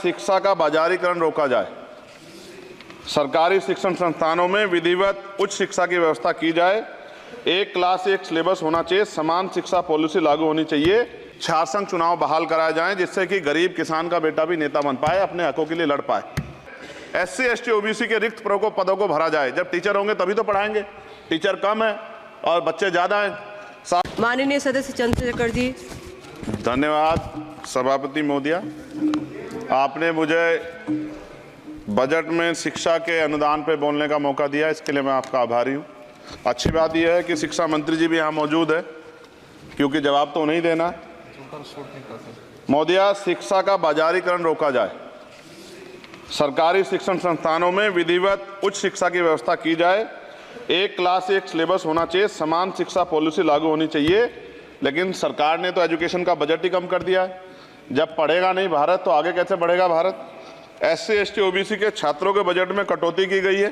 शिक्षा का बाजारीकरण रोका जाए। सरकारी शिक्षण संस्थानों में विधिवत उच्च शिक्षा की व्यवस्था की जाए। एक क्लास एक सिलेबस होना चाहिए। समान शिक्षा पॉलिसी लागू होनी चाहिए। छात्रसंघ चुनाव बहाल कराए जाएं, जिससे कि गरीब किसान का बेटा भी नेता बन पाए, अपने हकों के लिए लड़ पाए। SC ST OBC के रिक्त पदों को भरा जाए। जब टीचर होंगे तभी तो पढ़ाएंगे। टीचर कम है और बच्चे ज्यादा हैं। माननीय सदस्य चंद्रशेखर जी। धन्यवाद सभापति महोदया। आपने मुझे बजट में शिक्षा के अनुदान पर बोलने का मौका दिया, इसके लिए मैं आपका आभारी हूँ। अच्छी बात यह है कि शिक्षा मंत्री जी भी यहाँ मौजूद है, क्योंकि जवाब तो नहीं देना। महोदया, शिक्षा का बाजारीकरण रोका जाए। सरकारी शिक्षण संस्थानों में विधिवत उच्च शिक्षा की व्यवस्था की जाए। एक क्लास एक सिलेबस होना चाहिए। समान शिक्षा पॉलिसी लागू होनी चाहिए। लेकिन सरकार ने तो एजुकेशन का बजट ही कम कर दिया है। जब पढ़ेगा नहीं भारत तो आगे कैसे बढ़ेगा भारत। SC ST OBC के छात्रों के बजट में कटौती की गई है,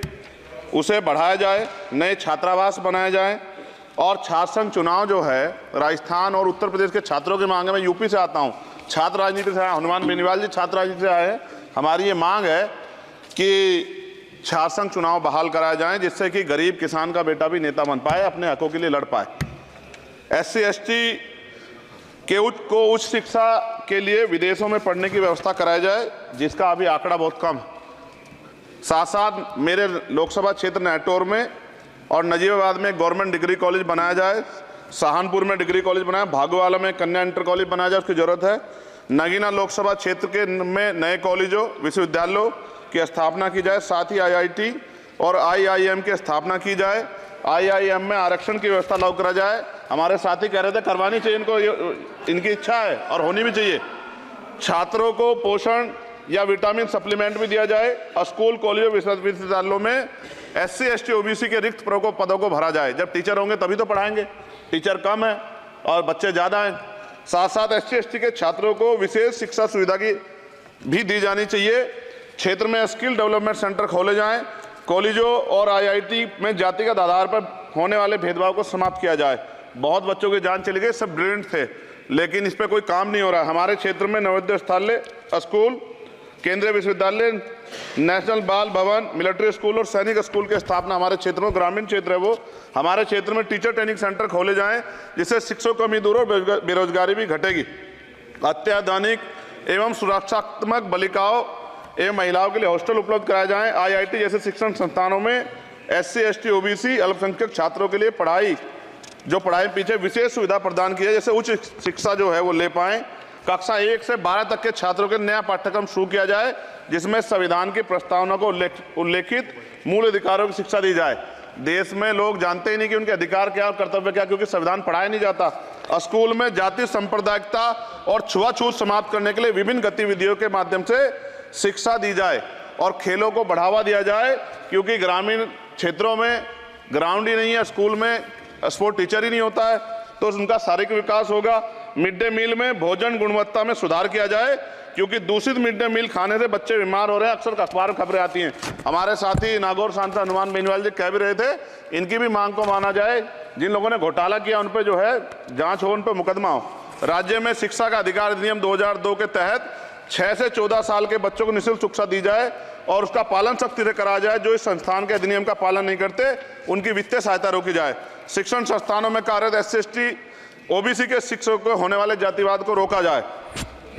उसे बढ़ाया जाए। नए छात्रावास बनाए जाएं और छात्रसंघ चुनाव जो है राजस्थान और उत्तर प्रदेश के छात्रों की मांग है। मैं यूपी से आता हूं, छात्र राजनीति से आया। हनुमान बेनीवाल जी छात्र राजनीति से आए हैं। हमारी ये मांग है कि छात्रसंघ चुनाव बहाल कराए जाएं, जिससे कि गरीब किसान का बेटा भी नेता बन पाए, अपने हकों के लिए लड़ पाए। SC ST के उच्च शिक्षा के लिए विदेशों में पढ़ने की व्यवस्था कराई जाए, जिसका अभी आंकड़ा बहुत कम है। साथ साथ मेरे लोकसभा क्षेत्र नैटौर में और नजीबाबाद में गवर्नमेंट डिग्री कॉलेज बनाया जाए। सहारनपुर में डिग्री कॉलेज बनाया। भागोवाला में कन्या इंटर कॉलेज बनाया जाए, उसकी जरूरत है। नगीना लोकसभा क्षेत्र के में नए कॉलेजों विश्वविद्यालयों की स्थापना की जाए। साथ ही IIT और IIM की स्थापना की जाए। IIM में आरक्षण की व्यवस्था लागू करा जाए। हमारे साथी कह रहे थे करवानी चाहिए इनको, इनकी इच्छा है और होनी भी चाहिए। छात्रों को पोषण या विटामिन सप्लीमेंट भी दिया जाए। स्कूल कॉलेजों विश्वविद्यालयों में SC ST OBC के रिक्त पदों को भरा जाए। जब टीचर होंगे तभी तो पढ़ाएंगे। टीचर कम है और बच्चे ज़्यादा हैं। साथ साथ SC ST के छात्रों को विशेष शिक्षा सुविधा की भी दी जानी चाहिए। क्षेत्र में स्किल डेवलपमेंट सेंटर खोले जाएं। कॉलेजों और IIT में जातिगत आधार पर होने वाले भेदभाव को समाप्त किया जाए। बहुत बच्चों की जान चली गई, सब ब्रिलियंट थे, लेकिन इस पर कोई काम नहीं हो रहा है। हमारे क्षेत्र में नवोदय विद्यालय स्कूल, केंद्रीय विश्वविद्यालय, नेशनल बाल भवन, मिलिट्री स्कूल और सैनिक स्कूल की स्थापना हमारे क्षेत्र में, ग्रामीण क्षेत्र है वो, हमारे क्षेत्र में टीचर ट्रेनिंग सेंटर खोले जाएं, जिससे शिक्षकों की कमी दूर और बेरोजगारी भी घटेगी। अत्याधुनिक एवं सुरक्षात्मक बालिकाओं एवं महिलाओं के लिए हॉस्टल उपलब्ध कराए जाएं। IIT जैसे शिक्षण संस्थानों में SC ST OBC अल्पसंख्यक छात्रों के लिए पढ़ाई पीछे विशेष सुविधा प्रदान की है, जैसे उच्च शिक्षा जो है वो ले पाएं। कक्षा 1 से 12 तक के छात्रों के नया पाठ्यक्रम शुरू किया जाए, जिसमें संविधान की प्रस्तावना को उल्लेखित मूल अधिकारों की शिक्षा दी जाए। देश में लोग जानते ही नहीं कि उनके अधिकार क्या और कर्तव्य क्या, क्योंकि संविधान पढ़ाया नहीं जाता। स्कूल में जाति सांप्रदायिकता और छुआछूत समाप्त करने के लिए विभिन्न गतिविधियों के माध्यम से शिक्षा दी जाए और खेलों को बढ़ावा दिया जाए, क्योंकि ग्रामीण क्षेत्रों में ग्राउंड ही नहीं है, स्कूल में स्पोर्ट टीचर ही नहीं होता है, तो उनका शारीरिक विकास होगा। मिड डे मील में भोजन गुणवत्ता में सुधार किया जाए, क्योंकि दूषित मिड डे मील खाने से बच्चे बीमार हो रहे हैं। अक्सर अखबार में खबरें आती हैं। हमारे साथी नागौर सांसद हनुमान बेनीवाल जी कह भी रहे थे, इनकी भी मांग को माना जाए। जिन लोगों ने घोटाला किया उन पर जो है जांच हो, उन पर मुकदमा हो। राज्य में शिक्षा का अधिकार अधिनियम 2002 के तहत 6 से 14 साल के बच्चों को निःशुल्क शिक्षा दी जाए और उसका पालन सख्ती से कराया जाए। जो इस संस्थान के अधिनियम का पालन नहीं करते उनकी वित्तीय सहायता रोकी जाए। शिक्षण संस्थानों में कार्यरत SC ST OBC के शिक्षकों को होने वाले जातिवाद को रोका जाए।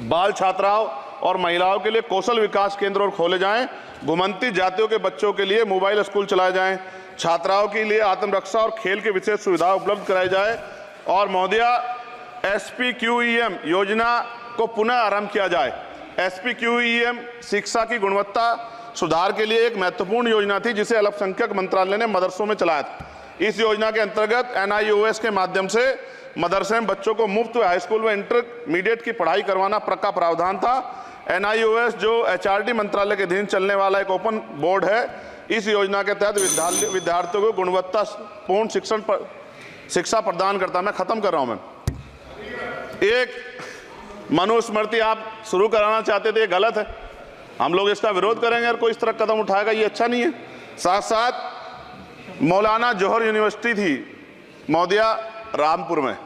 बाल छात्राओं और महिलाओं के लिए कौशल विकास केंद्र और खोले जाएं। घुमंती जातियों के बच्चों के लिए मोबाइल स्कूल चलाए जाएं। छात्राओं के लिए आत्मरक्षा और खेल की विशेष सुविधा उपलब्ध कराई जाए। और महोदया, SPQEM योजना को पुनः आरंभ किया जाए। SPQEM शिक्षा की गुणवत्ता सुधार के लिए एक महत्वपूर्ण योजना थी, जिसे अल्पसंख्यक मंत्रालय ने मदरसों में चलाया था। इस योजना के अंतर्गत NIOS के माध्यम से मदरसे में बच्चों को मुफ्त हाई स्कूल में इंटरमीडिएट की पढ़ाई करवाना का प्रावधान था। NIOS जो HRD मंत्रालय के अधीन चलने वाला एक ओपन बोर्ड है, इस योजना के तहत विद्यार्थियों को गुणवत्तापूर्ण शिक्षा प्रदान करता है। मैं खत्म कर रहा हूं। मैं एक मनुस्मृति आप शुरू कराना चाहते थे, ये गलत है। हम लोग इसका विरोध करेंगे और कोई इस तरह कदम उठाएगा, ये अच्छा नहीं है। साथ साथ मौलाना जौहर यूनिवर्सिटी थी महोदया रामपुर में,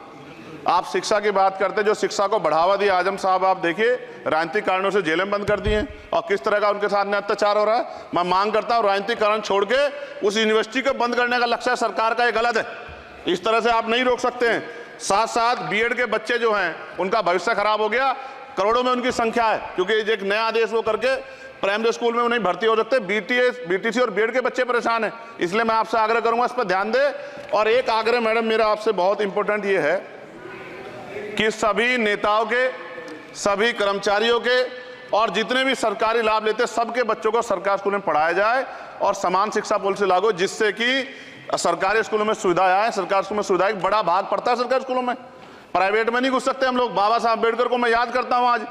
आप शिक्षा की बात करते, जो शिक्षा को बढ़ावा दिया आजम साहब, आप देखिए राजनीतिक कारणों से जेलें बंद कर दी हैं और किस तरह का उनके साथ में अत्याचार हो रहा है। मैं मांग करता हूं राजनीतिक कारण छोड़ के उस यूनिवर्सिटी को बंद करने का लक्ष्य सरकार का ये गलत है। इस तरह से आप नहीं रोक सकते हैं। साथ साथ बीएड के बच्चे जो हैं उनका भविष्य खराब हो गया, करोड़ों में उनकी संख्या है, क्योंकि एक नया आदेश वो करके प्राइमरी स्कूल में उन्हें भर्ती हो सकते। बीटीसी और बीएड के बच्चे परेशान हैं। इसलिए मैं आपसे आग्रह करूंगा इस पर ध्यान दें। और एक आग्रह मैडम मेरा आपसे बहुत इंपॉर्टेंट ये है कि सभी नेताओं के, सभी कर्मचारियों के और जितने भी सरकारी लाभ लेते हैं सबके बच्चों को सरकारी स्कूल में पढ़ाया जाए और समान शिक्षा पॉलिसी लागू, जिससे कि सरकारी स्कूलों में सुविधाएं आए। सरकारी स्कूल में सुविधा एक बड़ा भाग पड़ता है सरकारी स्कूलों में, प्राइवेट में नहीं घुस सकते हम लोग। बाबा साहब अम्बेडकर को मैं याद करता हूं, आज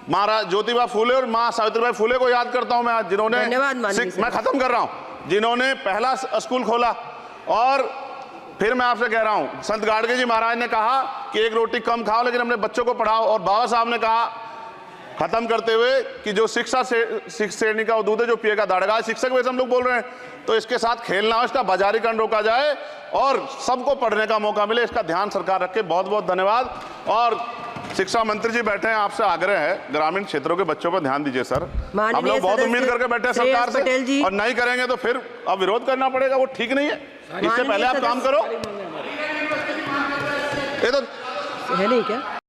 महाराज ज्योतिबा फूले और मां सावित्रीबाई फूले को याद करता हूं मैं आज, जिन्होंने मैं खत्म कर रहा हूं, जिन्होंने पहला स्कूल खोला। और फिर मैं आपसे कह रहा हूं, संत गाडगे जी महाराज ने कहा कि एक रोटी कम खाओ लेकिन अपने बच्चों को पढ़ाओ। और बाबा साहब ने कहा खत्म करते हुए कि जो शिक्षा श्रेणी का दूध है जो पिएगा दाड़ेगा। शिक्षक वैसे हम लोग बोल रहे हैं, तो इसके साथ खेलना हो, इसका बाजारीकरण रोका जाए और सबको पढ़ने का मौका मिले, इसका ध्यान सरकार रखे। बहुत बहुत धन्यवाद। और शिक्षा मंत्री जी बैठे हैं, आपसे आग्रह है ग्रामीण क्षेत्रों के बच्चों पर ध्यान दीजिए सर। हम लोग बहुत उम्मीद करके बैठे हैं सरकार से, और नहीं करेंगे तो फिर अब विरोध करना पड़ेगा, वो ठीक नहीं है। इससे पहले आप काम करो। ये तो है नहीं क्या?